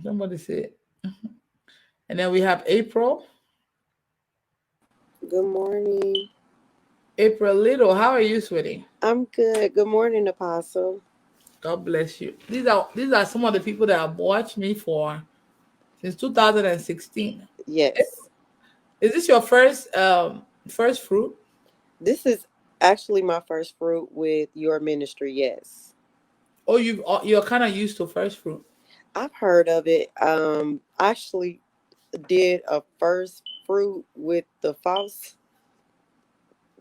Somebody say it. And then we have April. Good morning. April Little, how are you, sweetie? I'm good. Good morning, Apostle. God bless you. These are some of the people that have watched me for since 2016. Yes. Is this your first fruit? This is actually my first fruit with your ministry. Yes. Or you're kind of used to first fruit? I've heard of it. I actually did a first fruit with the false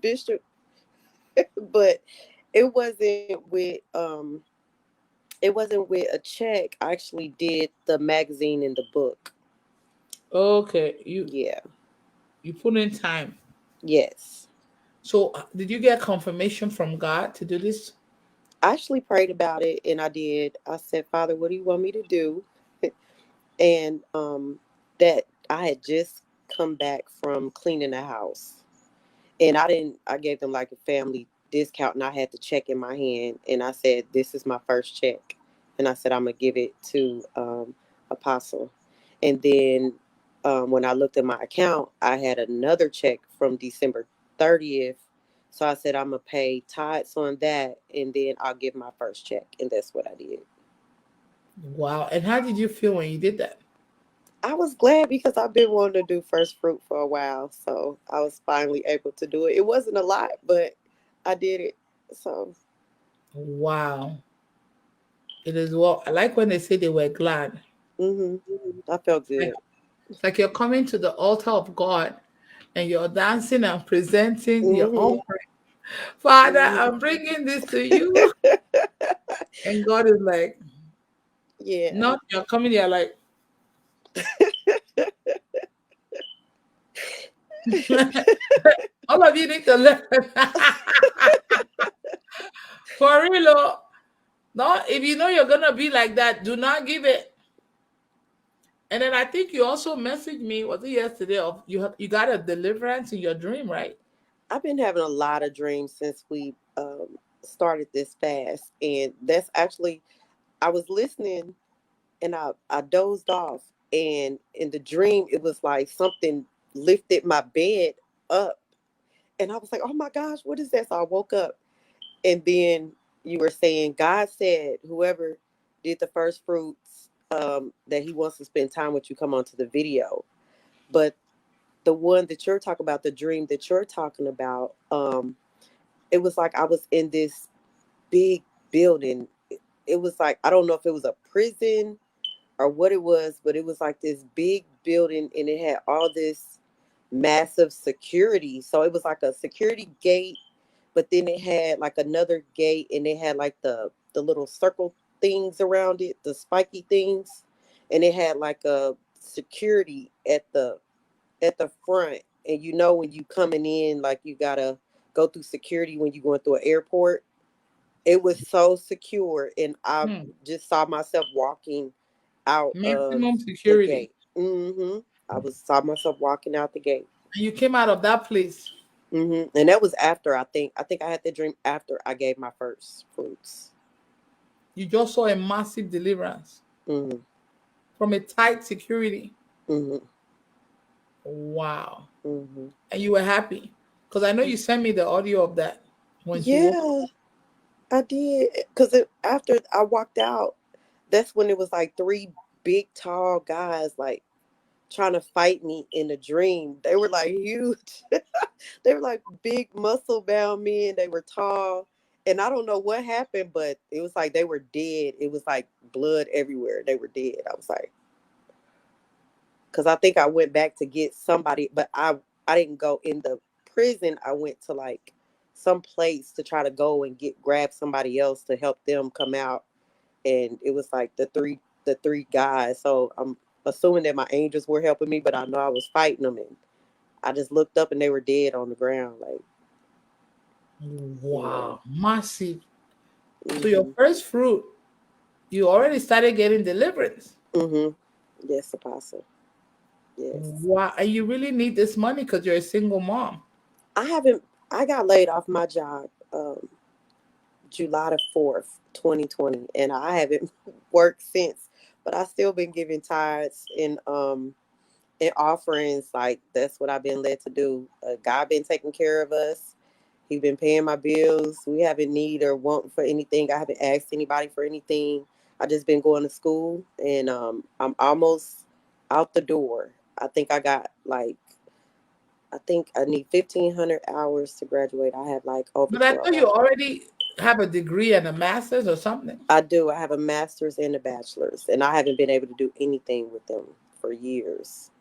bishop, but it wasn't with it wasn't with a check. I actually did the magazine and the book. Okay, you Yeah. you put in time. Yes. So did you get confirmation from God to do this? I actually prayed about it and I did. I said, Father, what do you want me to do? And that I had just come back from cleaning the house, and I gave them like a family discount, and I had the check in my hand, and I said, this is my first check, and I said, I'm gonna give it to Apostle. And then when I looked at my account, I had another check from December 30th. So I said, I'm gonna pay tithes on that, and then I'll give my first check, and that's what I did. Wow. And how did you feel when you did that? I was glad because I've been wanting to do first fruit for a while. So I was finally able to do it. It wasn't a lot, but I did it. So, Wow. It is what I like when they say they were glad. hmm, I felt Like good. it's like you're coming to the altar of God and you're dancing and presenting your Hmm. offering. Father, Hmm. I'm bringing this to you. And God is like, Yeah. not you're coming here like, all of you need to learn. For real, oh. No, if you know you're gonna be like that, do not give it. And then I think you also messaged me, was it yesterday? Of you got a deliverance in your dream, right? I've been having a lot of dreams since we started this fast. And that's actually, I was listening and I dozed off. And in the dream, it was like something lifted my bed up. And I was like, oh my gosh, what is that? So I woke up. And then you were saying, God said, whoever did the first fruits, that he wants to spend time with you, come onto the video. But the one that you're talking about, the dream that you're talking about, it was like I was in this big building. It was like, I don't know if it was a prison or what it was, but it was like this big building and it had all this massive security. So it was like a security gate, but then it had like another gate and it had like the little circle things around it, the spiky things, and it had like a security at the front. And you know when you coming in, like you gotta go through security when you going through an airport. It was so secure, and I Hmm. just saw myself walking out of Maximum the security. gate. I was saw myself walking out the gate. And you came out of that place. And that was after I think I had the dream after I gave my first fruits. You just saw a massive deliverance Hmm. from a tight security. Hmm. Wow. Hmm. And you were happy. Because I know you sent me the audio of that when you woke up. Yeah, I did. Because after I walked out, that's when it was like three big, tall guys like trying to fight me in a dream. They were like huge. They were like big, muscle bound men. They were tall. And I don't know what happened, but it was like they were dead. It was like blood everywhere. They were dead. I was like, because I think I went back to get somebody, but I didn't go in the prison. I went to like some place to try to go and grab somebody else to help them come out, and it was like the three guys. So I'm assuming that my angels were helping me, but I know I was fighting them, and I just looked up and they were dead on the ground. Like, yeah. Wow. Massive. So your Hmm. first fruit, you already started getting deliverance. Hmm. Yes, Apostle. Yes. Wow. And you really need this money because you're a single mom. I haven't. I got laid off my job. July the 4th, 2020, and I haven't worked since. but I still been giving tithes and offerings. Like that's what I've been led to do. God been taking care of us. He been paying my bills. We haven't need or want for anything. I haven't asked anybody for anything. I just been going to school, and I'm almost out the door. I think I got like I think I need 1,500 hours to graduate. I have like over But I thought you 1,200. already have a degree and a master's or something. I do. I have a master's and a bachelor's, and I haven't been able to do anything with them for years.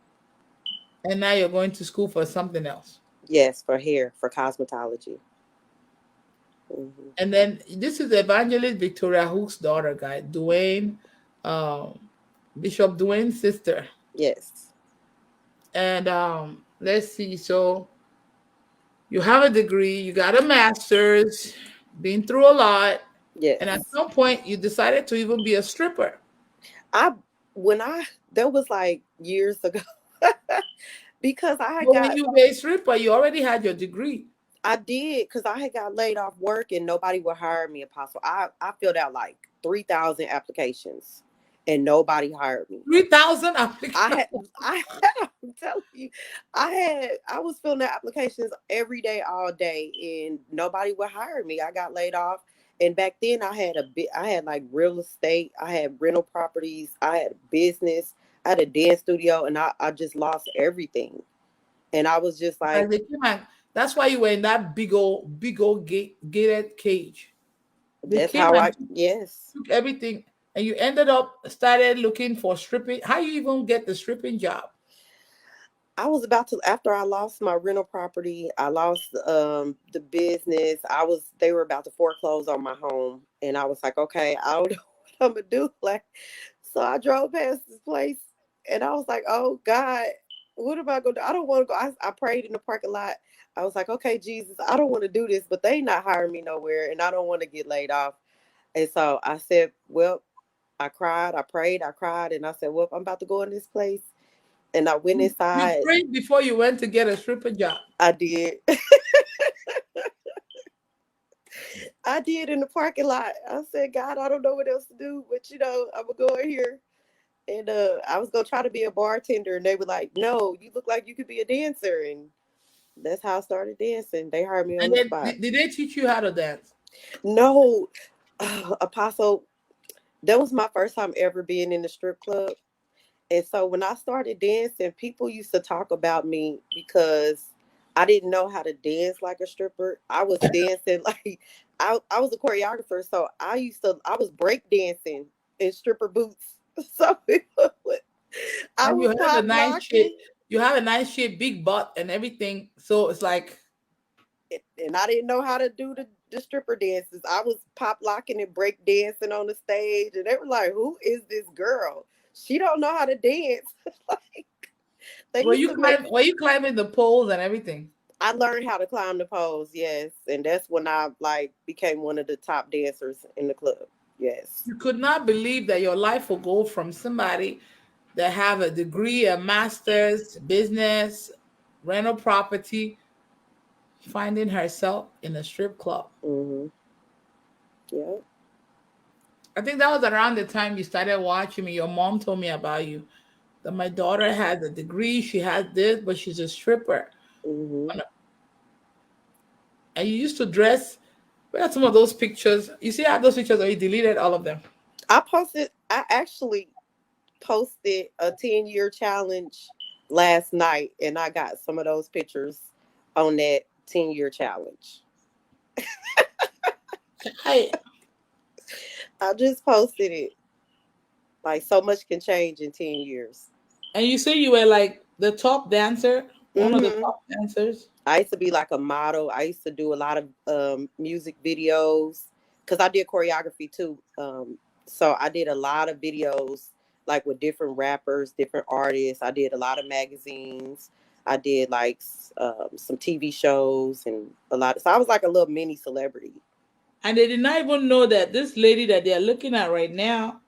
And now you're going to school for something else. Yes, for hair, for cosmetology. Hmm. And then this is Evangelist Victoria Hook's daughter, guy, Dwayne, um, Bishop Dwayne's sister. Yes, And let's see. So you have a degree, you got a master's, been through a lot, and at yes. some point you decided to even be a stripper. I when I that was like years ago because I had But when got you were a stripper, you already had your degree. I did because I had got laid off work and nobody would hire me. Apostle, I filled out like 3,000 applications and nobody hired me. 3,000 I applications. had, I, I'm telling you, I was filling out applications every day, all day, and nobody would hire me. I got laid off, and back then I had like real estate, I had rental properties, I had business, I had a dance studio, and I just lost everything, and I was just Like like, they came and that's why you were in that big old gated cage. They that's came how and I yes. took everything, and you ended up started looking for stripping. How you even get the stripping job? I was about to after I lost my rental property, I lost the business. They were about to foreclose on my home and I was like, okay, I don't know what I'm gonna do. Like so I drove past this place and I was like, oh God, what am I gonna do? I don't wanna go. I prayed in the parking lot. I was like, okay, Jesus, I don't want to do this, but they not hiring me nowhere and I don't want to get laid off. And so I said, well, I cried, I prayed, I cried, and I said, well, I'm about to go in this place. And I went You inside. prayed before you went to get a stripper job. I did. I did in the parking lot. I said, God, I don't know what else to do, but I'm gonna go in here. And I was gonna try to be a bartender, and they were like, "No, you look like you could be a dancer." And that's how I started dancing. They hired me on And the then spot. did they teach you how to dance? No, Apostle, that was my first time ever being in the strip club. And so when I started dancing, people used to talk about me because I didn't know how to dance like a stripper. I was dancing like I was a choreographer, so I was break dancing in stripper boots. So I And you was have a pop nice shape. locking, You have a nice shape, big butt, and everything. So it's like, and I didn't know how to do the stripper dances. I was pop locking and break dancing on the stage, and they were like, "Who is this girl? She don't know how to dance." Like they used to make were you climbing the poles and everything? I learned how to climb the poles, yes, and that's when I like became one of the top dancers in the club. Yes, You could not believe that your life will go from somebody that have a degree, a master's, business, rental property, finding herself in a strip club. mm-hmm. Yeah, I think that was around the time you started watching me. Your mom told me about you. That my daughter has a degree, she has this, but she's a stripper. mm-hmm. And you used to dress. We had some of those pictures. You see how those pictures, or you deleted all of them. I actually posted a 10-year challenge last night, and I got some of those pictures on that 10-year challenge. Hey, I just posted it. Like so much can change in 10 years. and you say you were like the top dancer, one of the Mm-hmm. top dancers. I used to be like a model. I used to do a lot of music videos because I did choreography too. So I did a lot of videos like with different rappers, different artists. I did a lot of magazines. I did like some TV shows and a lot. So I was like a little mini celebrity. And they did not even know that this lady that they're looking at right now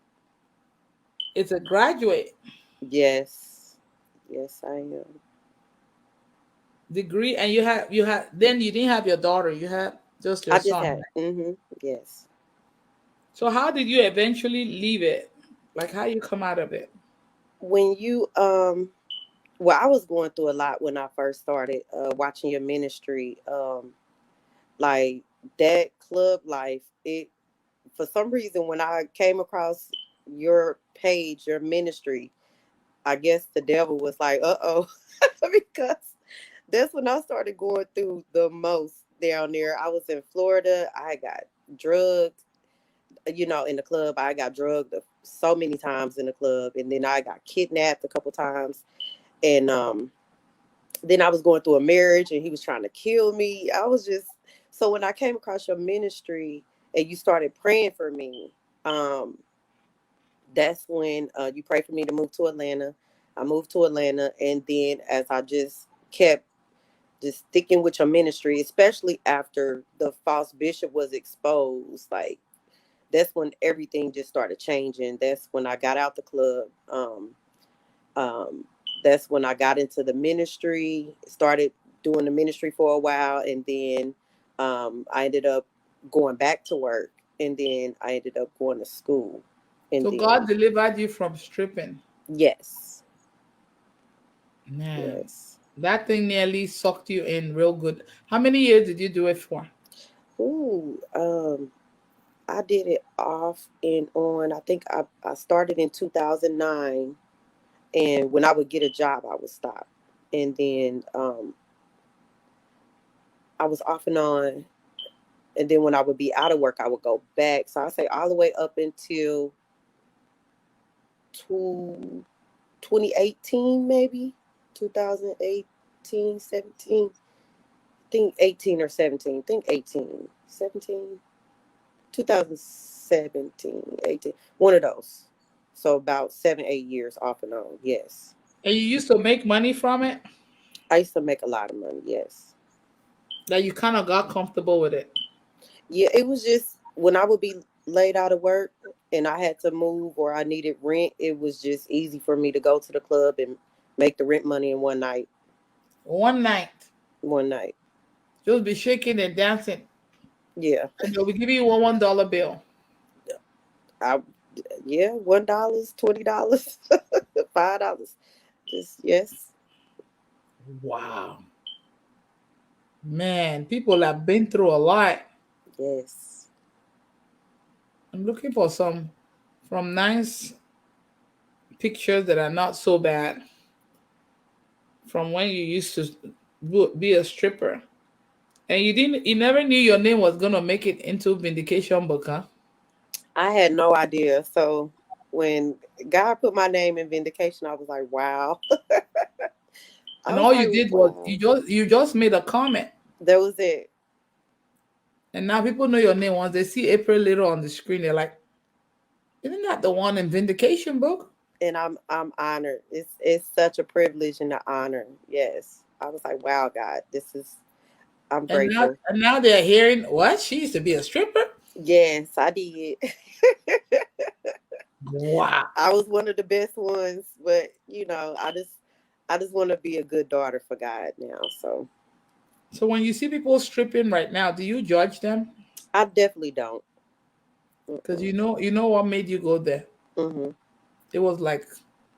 is a graduate Yes, yes, I am. degree. And you had then you didn't have your daughter, you had just your I just son, had. right? Mm-hmm. Yes. So how did you eventually leave it? Like how you come out of it? When you well, I was going through a lot when I first started watching your ministry. Like that club life, it for some reason when I came across your page, your ministry, I guess the devil was like, "Uh-oh," because that's when I started going through the most down there. I was in Florida. I got drugged, in the club. I got drugged so many times in the club, and then I got kidnapped a couple times, and then I was going through a marriage, and he was trying to kill me. I was just so when I came across your ministry and you started praying for me, um, that's when you prayed for me to move to Atlanta. I moved to Atlanta, and then as I just kept just sticking with your ministry, especially after the false bishop was exposed, like that's when everything just started changing. That's when I got out the club. Um, that's when I got into the ministry, started doing the ministry for a while, and then I ended up going back to work, and then I ended up going to school, and So God then delivered you from stripping. yes, Man, yes. that thing nearly sucked you in real good. How many years did you do it for? Ooh, I did it off and on. I think I started in 2009, and when I would get a job, I would stop, and then I was off and on, and then when I would be out of work, I would go back. So I say all the way up until to 2018, maybe 2018, 17. I think 18 or 17. I think 18, 17, 2017, 18. One of those. So about 7, 8 years off and on. Yes. And you used to make money from it? I used to make a lot of money. Yes. That you kind of got comfortable with it? Yeah. It was just when I would be laid out of work and I had to move or I needed rent, it was just easy for me to go to the club and make the rent money in one night. One night, One night. just be shaking and dancing, Yeah. and they'll be giving you $1 bill. I yeah, $1, $20, $5. Just yes. Wow. Man, people have been through a lot. Yes. I'm looking for some from nice pictures that are not so bad from when you used to be a stripper. And you never knew your name was gonna make it into Vindication Book, huh? I had no idea. So when God put my name in vindication, I was like, wow. I And was all like, you did was wow. you just made a comment. That was it. And now people know your name. Once they see April later on the screen, they're like, isn't that the one in Vindication Book? And I'm honored. It's such a privilege and an honor. Yes. I was like, wow, God, this is I'm grateful. And now they're hearing what? She used to be a stripper? Yes, I did. Wow. I was one of the best ones, but I just want to be a good daughter for God now. So So when you see people stripping right now, do you judge them? I definitely don't. Because Mm-mm. you know what made you go there. Hmm. It was like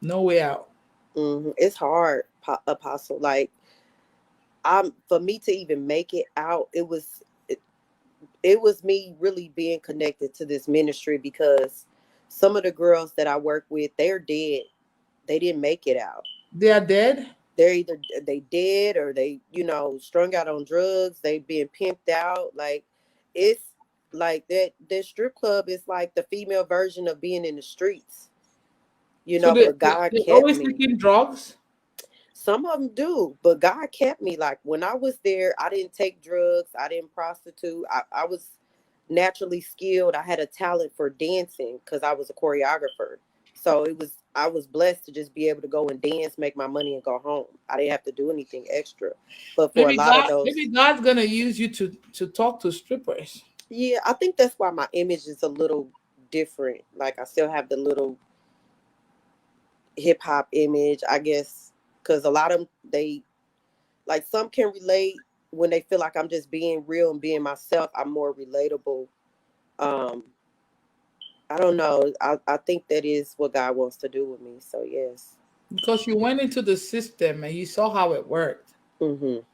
no way out. Hmm. It's hard, Apostle. Like for me to even make it out, it was me really being connected to this ministry because some of the girls that I work with, they're dead. They didn't make it out. They are dead. They're either they dead or they strung out on drugs. They being pimped out. Like it's like that strip club is like the female version of being in the streets. So But God they're kept always me. taking drugs. Some of them do, but God kept me. Like when I was there, I didn't take drugs. I didn't prostitute. I was naturally skilled. I had a talent for dancing because I was a choreographer. So I was blessed to just be able to go and dance, make my money, and go home. I didn't have to do anything extra. But for a lot of Maybe those, God's gonna use you to talk to strippers. yeah, I think that's why my image is a little different. Like I still have the little hip hop image, I guess, because a lot of them, they like some can relate when they feel like I'm just being real and being myself. I'm more relatable. Um, I don't know. I think that is what God wants to do with me. So yes. Because you went into the system and you saw how it worked. Mhm.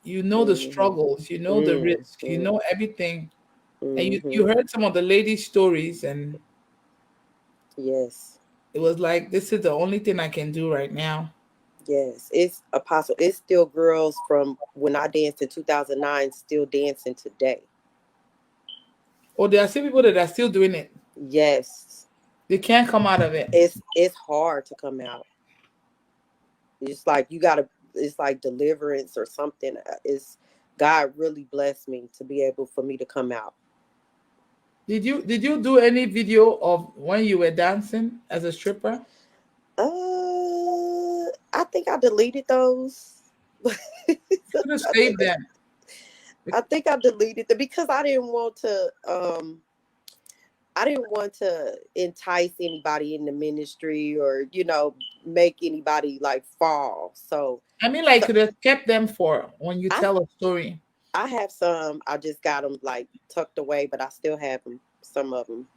You know the Mhm. struggles, you know the risk, you Mhm. know everything. And you Mhm. heard some of the ladies' stories, and Yes. it was like, this is the only thing I can do right now. Yes. It's apostle. It's still girls from when I danced in 2009 still dancing today. Or there are still people that are still doing it. Yes. They can't come out of it. It's hard to come out. It's like you gotta. It's like deliverance or something. It's God really blessed me to be able for me to come out. Did you do any video of when you were dancing as a stripper? I think I deleted those. You could have I saved think them. I think I deleted them because I didn't want to. I didn't want to entice anybody in the ministry or make anybody like fall. I mean, like, So could have kept them for when you I tell a story. I have some. I just got them like tucked away, but I still have them. Some of them,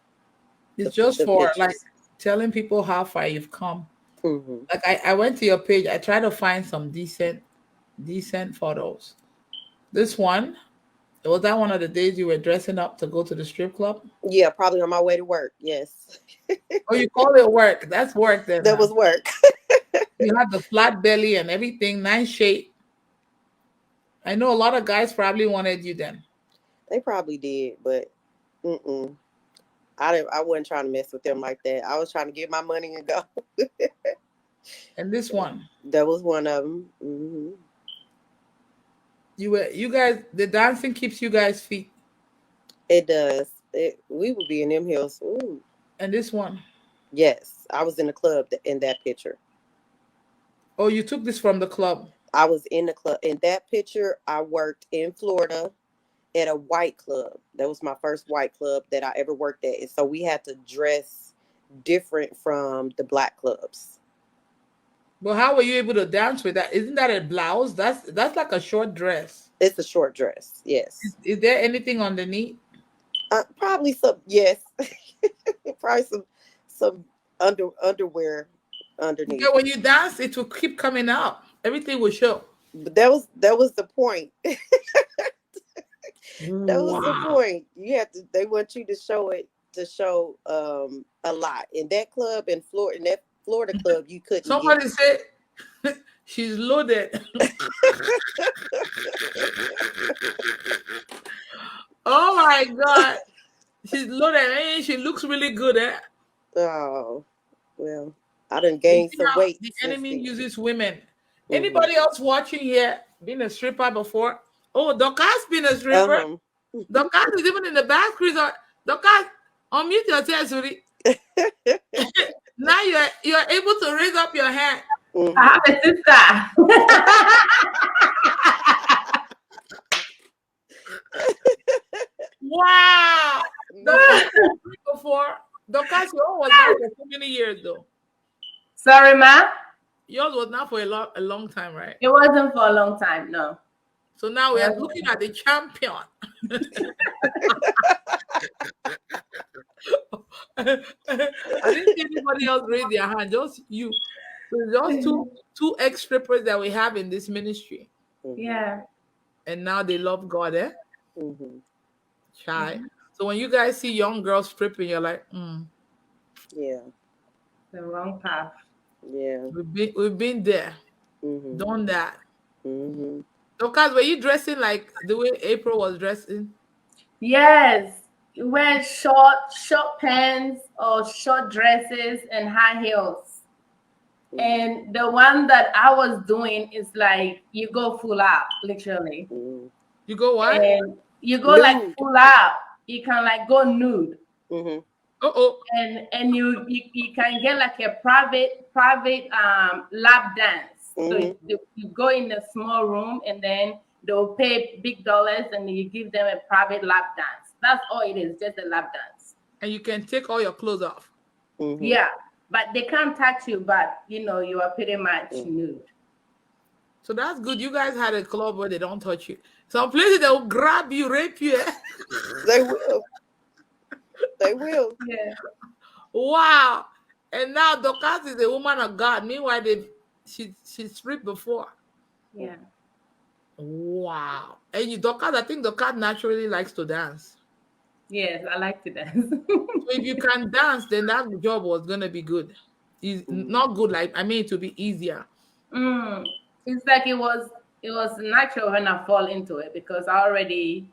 It's just the for like pictures. telling people how far you've come. Hmm. Like, I went to your page. I tried to find some decent photos. This one, was that one of the days you were dressing up to go to the strip club? Yeah, probably on my way to work. Yes, Oh, you call it work. That's work then that now. was work. You had the flat belly and everything, nice shape. I know a lot of guys probably wanted you then. They probably did, but mm-mm. I wasn't trying to mess with them like that. I was trying to get my money and go. And this one, That was one of them. Hmm. you guys, the dancing keeps you guys fit. It does. We would be in them hills. Ooh. And this one, Yes, I was in the club in that picture. oh, you took this from the club. I was in the club in that picture. I worked in Florida at a white club. That was my first white club that I ever worked at. And so we had to dress different from the black clubs. But how were you able to dance with that? Isn't that a blouse? That's like a short dress. It's a short dress. Is, Yes. is there anything underneath? Probably some. Yes. Probably some underwear Because underneath. when you dance, it will keep coming out. Everything will show. But that was the point. That was the Wow. point. You have to. They want you to show it to show a lot in that club in Florida. In that Florida club, you couldn't get. Somebody said she's loaded. Oh my God. She's loaded. And she looks really good. Eh? Oh well, I done You gained see some how weight the since enemy then. uses women. Hmm. Anybody else watching here been a stripper before? Oh, Dorcas been a stripper. Uh Dorcas is even in the back. Chris, Dorcas, unmute yourself, Suri. huh. Now you're able to raise up your hand. I Hmm. have a sister. Wow. Dorcas before. Dorcas, yours was not for so many years though. Sorry, ma. Yours was not for a long time, right? It wasn't for a long time. No. So now It we are wasn't. looking at the champion. I didn't see anybody else raise their hand, just you. So it's just two ex strippers that we have in this ministry. Hmm. Yeah. And now they love God, eh? Hmm. Shy. Mhm. So when you guys see young girls stripping, you're like, Yeah. The wrong path. Yeah. we've been there, Hmm. done that. Hmm. Because were you dressing like the way April was dressing? Yes. You wear short pants or short dresses and high heels. And the one that I was doing is like you go full out, literally. Hmm. You go what? And you go like Nude. full out. You can like go nude. Hmm. Oh, And you can get like a private lap dance. So Hmm. you go in a small room and then they'll pay big dollars and you give them a private lap dance. That's all it is, just a lap dance. and you can take all your clothes off. Hmm. Yeah, but they can't touch you, but you are pretty much Hmm. nude. So that's good. You guys had a club where they don't touch you. Some places they will grab you, rape you. Eh? They will. They will. Yeah. Wow. And now Dorcas is a woman of God. Meanwhile, she stripped before. Yeah. Wow. And Dorcas, I think Dorcas naturally likes to dance. Yes, I like to dance. So if you can dance, then that job was gonna be good. Not good, like I mean it to be easier. Mm. It's like it was natural when I fall into it because I already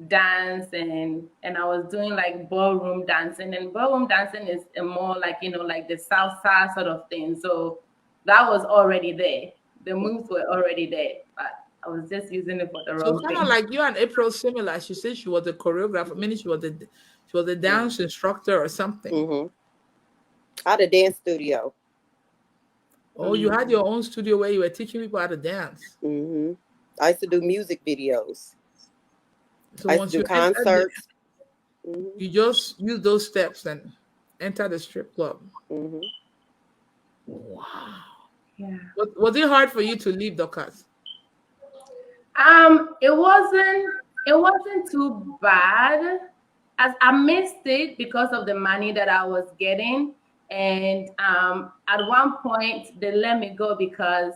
dance and I was doing like ballroom dancing, and ballroom dancing is a more like like the salsa sort of thing. So that was already there. The moves were already there, but I was just using it for the So wrong kind of thing. like you and April similar. She said she was a choreographer, meaning she was a dance instructor or something. Mm-hmm. Out of dance studio. Oh, you Mm. had your own studio where you were teaching people how to dance. Mm-hmm. I used to do music videos. So I used to once do you entered there, concerts. Mm-hmm. you just use those steps and enter the strip club. Mm-hmm. Wow. Yeah. Was it hard for you to leave Dorcas? It wasn't too bad. As I missed it because of the money that I was getting, and at one point they let me go because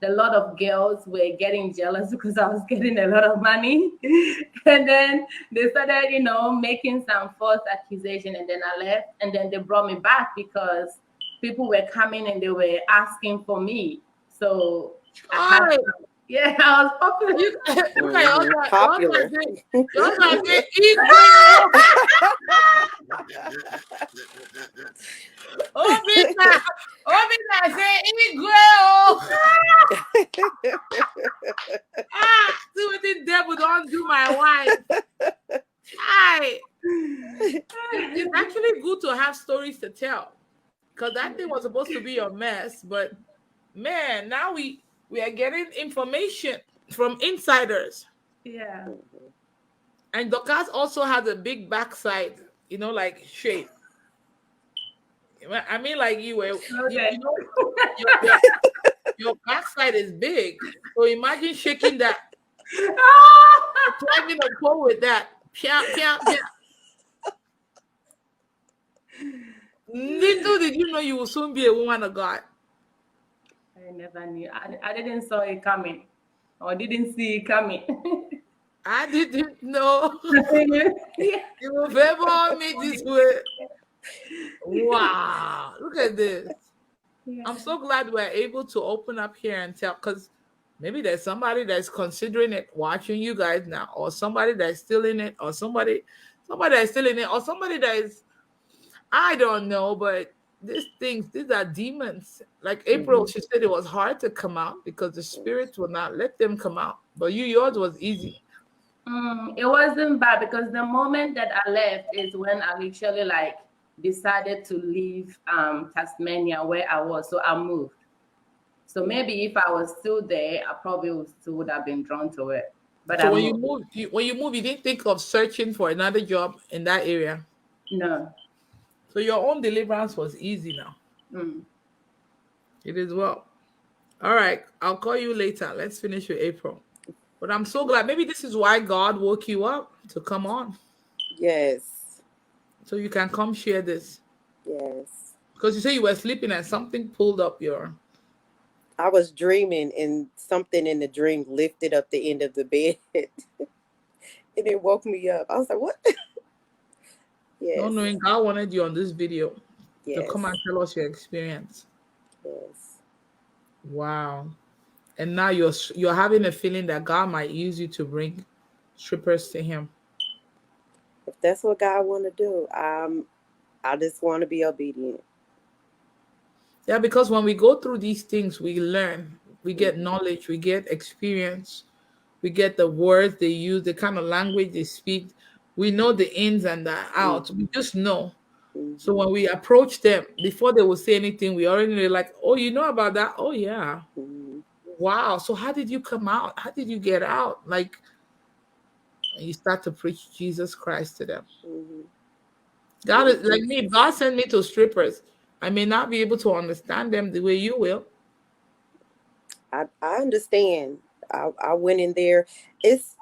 a lot of girls were getting jealous because I was getting a lot of money, and then they started, making some false accusation, and then I left, and then they brought me back because people were coming and they were asking for me, so I had Hi. yeah, I was popular. You look at Mm-hmm. your husband Popular. say, your husband say, eat well. Obina, Obina say, eat well. See what the devil don't do my wife. Hi. It's actually good to have stories to tell. Because that thing was supposed to be a mess, but man, now we are getting information from insiders. Yeah. And Dorcas also has a big backside, like shape. I mean, like you were, So that your, your, your backside is big. So imagine shaking that, climbing a pole with that. Pia, pia, pia. Little did you know you will soon be a woman of God. I never knew. I didn't saw it coming, or didn't see it coming. I didn't know Yeah. you will favor me this way. Wow, look at this. I'm Yeah. so glad we're able to open up here and tell, because maybe there's somebody that's considering it watching you guys now, or somebody that's still in it, or somebody that's still in it, or somebody that is, I don't know, but these are demons. Like April, Mhm. she said it was hard to come out because the spirits will not let them come out. But yours was easy. It wasn't bad because the moment that I left is when I literally like decided to leave Tasmania where I was. So I moved. So maybe if I was still there, I probably still would have been drawn to it. But So I when you moved. moved, you didn't think of searching for another job in that area. No. So your own deliverance was easy now. Mm. It is well. All right, I'll call you later. Let's finish with April. But I'm so glad. Maybe this is why God woke you up to come on, Yes. so you can come share this. Yes. Because you say you were sleeping and something pulled up your. I was dreaming and something in the dream lifted up the end of the bed and it woke me up. I was like, what? Not Yes. knowing God wanted you on this video to come and Yes. tell us your experience. Yes. Wow. And now you're having a feeling that God might use you to bring strippers to Him. If that's what God want to do, I just want to be obedient. Yeah, because when we go through these things, we learn, we get Mm-hmm. knowledge, we get experience, we get the words they use, the kind of language they speak. We know the ins and the outs. We just know. So Mm-hmm. when we approach them, before they will say anything, we already know, like, oh, you know about that? Oh, yeah. Mm-hmm. Wow. So how did you come out? How did you get out? Like, and you start to preach Jesus Christ to them. Mm-hmm. God is like me. If Jesus. God sent me to strippers, I may not be able to understand them the way you will. I understand. I went in there. It's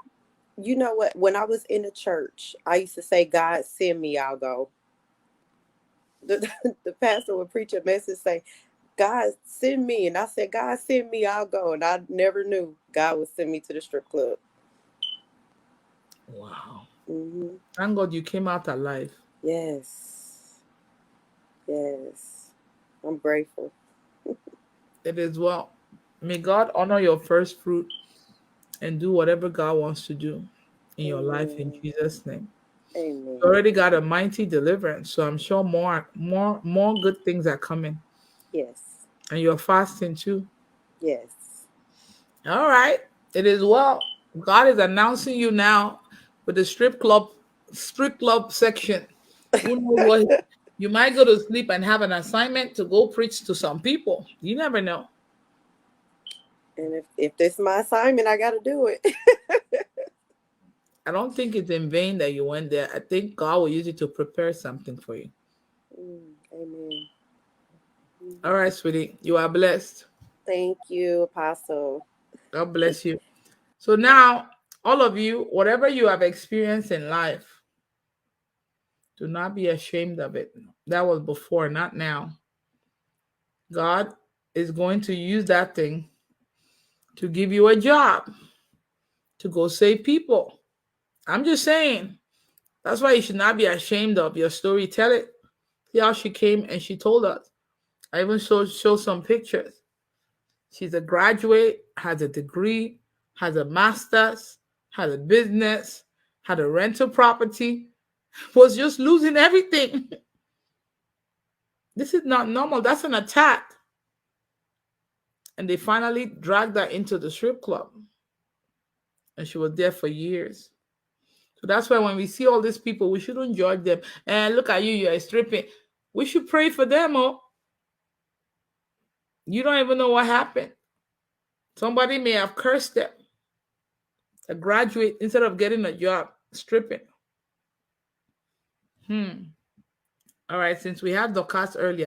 You know what? When I was in the church, I used to say, God, send me, I'll go. The pastor would preach a message, say, God, send me. And I said, God, send me, I'll go. And I never knew God would send me to the strip club. Wow. Hmm. Thank God you came out alive. Yes. Yes. I'm grateful. It is well. May God honor your first fruit and do whatever God wants to do in your life in Amen. Jesus' name. You Amen. already got a mighty deliverance, so I'm sure more good things are coming. Yes. And you're fasting too. Yes. All right. It is well. God is announcing you now with the strip club section. Who knows what you might go to sleep and have an assignment to go preach to some people. You never know. And if this is my assignment, I got to do it. I don't think it's in vain that you went there. I think God will use it to prepare something for you. Amen. All Mhm. right, sweetie. You are blessed. Thank you, Apostle. God bless you. So now, all of you, whatever you have experienced in life, do not be ashamed of it. That was before, not now. God is going to use that thing to give you a job, to go save people. I'm just saying. That's why you should not be ashamed of your story. Tell it. See how she came and she told us. I even show some pictures. She's a graduate, has a degree, has a master's, has a business, had a rental property, was just losing everything. This is not normal. That's an attack. And they finally dragged her into the strip club. And she was there for years. So that's why when we see all these people, we shouldn't judge them. And look at you, you're stripping. We should pray for them. Oh, you don't even know what happened. Somebody may have cursed them. A graduate, instead of getting a job, stripping. Hmm. All right, since we have the cast earlier.